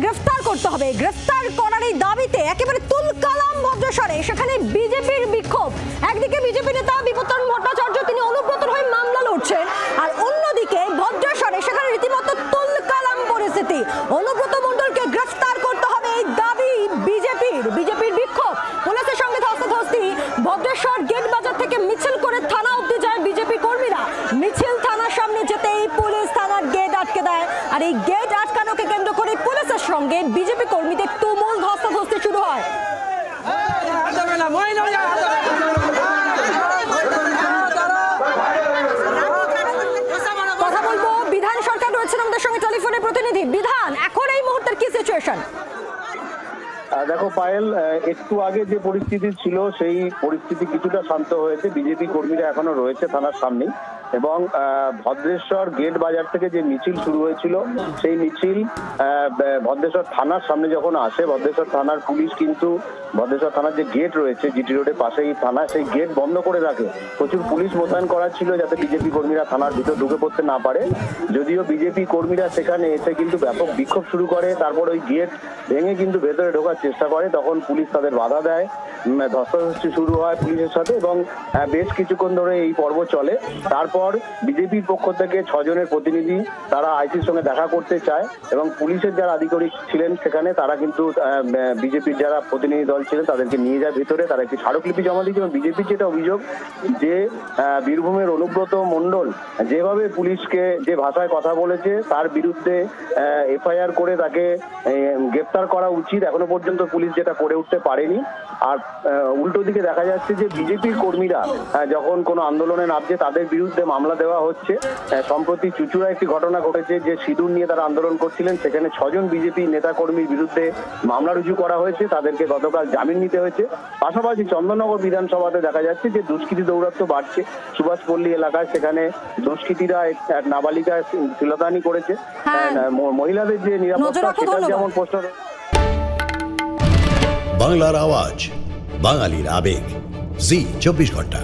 গ্রেফতার করতে হবে। গ্রেফতার করার এই দাবিতে একেবারে তুলকালাম ভদ্রস্বরে সেখানে বিজেপির বিক্ষোভ। একদিকে বিজেপি নেতা বিপত্তন ভট্টাচার্য তিনি অনুব্রতর হয়ে মামলা লড়ছেন, আর অন্যদিকে ভদ্রস্বরে সেখানে রীতিমতো তুলকালাম পরিস্থিতি। অনুব্রত মণ্ডলকে গ্রেফতার করতে হবে এই দাবি বিজেপির বিক্ষোভ। পুলিশের সঙ্গে ধস্তাধস্তি। ভদ্রেশ্বর গেট বাজার থেকে মিছিল করে থানা অবধি যায় বিজেপি কর্মীরা। মিছিল থানার সামনে যেতেই পুলিশ থানার গেট আটকে দেয়, আর এই গেট আটকানোকে কেন্দ্র করে পুলিশের সঙ্গে বিজেপি কর্মীদের তুমুল ধস্তাধস্তি শুরু হয়। কথা বলবো, বিধান সরকার রয়েছেন আমাদের সঙ্গে টেলিফোনে প্রতিনিধি। বিধান, এখন এই মুহূর্তের কি সিচুয়েশন? দেখো পায়েল, একটু আগে যে পরিস্থিতি ছিল সেই পরিস্থিতি কিছুটা শান্ত হয়েছে। বিজেপি কর্মীরা এখনো রয়েছে থানার সামনে, এবং ভদ্রেশ্বর গেট বাজার থেকে যে মিছিল শুরু হয়েছিল সেই মিছিল ভদ্রেশ্বর থানার সামনে যখন আসে, ভদ্রেশ্বর থানার পুলিশ কিন্তু ভদ্রেশ্বর থানার যে গেট রয়েছে জিটি রোডের পাশেই থানা, সেই গেট বন্ধ করে রাখে। প্রচুর পুলিশ মোতায়েন করা ছিল যাতে বিজেপি কর্মীরা থানার ভিতর ঢুকে পড়তে না পারে। যদিও বিজেপি কর্মীরা সেখানে এসে কিন্তু ব্যাপক বিক্ষোভ শুরু করে, তারপর ওই গেট ভেঙে কিন্তু ভেতরে ঢোকার চেষ্টা করে, তখন পুলিশ তাদের বাধা দেয়। ধস্তাধস্তি শুরু হয় পুলিশের সাথে, এবং বেশ কিছুক্ষণ ধরে এই পর্ব চলে। তারপর বিজেপির পক্ষ থেকে 6 জনের প্রতিনিধি তারা আইসির সঙ্গে দেখা করতে চায়, এবং পুলিশের যারা আধিকারিক ছিলেন সেখানে তারা কিন্তু বিজেপির যারা প্রতিনিধি দল ছিলেন তাদেরকে নিয়ে যায় ভিতরে। তারা একটি স্মারকলিপি জমা দিয়েছে, এবং বিজেপির যেটা অভিযোগ যে বীরভূমের অনুব্রত মণ্ডল যেভাবে পুলিশকে যে ভাষায় কথা বলেছে তার বিরুদ্ধে এফআইআর করে তাকে গ্রেপ্তার করা উচিত। এখনো পর্যন্ত পুলিশ যেটা করে উঠতে পারেনি। আর উল্টো দিকে দেখা যাচ্ছে যে বিজেপির কর্মীরা যখন কোনো আন্দোলনে নামছে তাদের বিরুদ্ধে মামলা দেওয়া হচ্ছে। সম্প্রতি চুচুড়া একটি ঘটনা ঘটেছে যে সিঁদুর নিয়ে তারা আন্দোলন করছিলেন, সেখানে 6 জন বিজেপি নেতা কর্মীর বিরুদ্ধে মামলা রুজু করা হয়েছে, তাদেরকে গতকাল জামিন নিতে হয়েছে। পাশাপাশি চন্দননগর বিধানসভাতে দেখা যাচ্ছে যে দুষ্কৃতী দৌরাত্ম্য বাড়ছে। সুভাষপল্লী এলাকায় সেখানে দুষ্কৃতীরা এক নাবালিকা শ্লীলতাহানি করেছে। মহিলাদের যে নিরাপত্তা সেটা যেমন প্রশ্ন। বাংলার আওয়াজ, বাঙালির আবেগ, জি 24 ঘন্টা।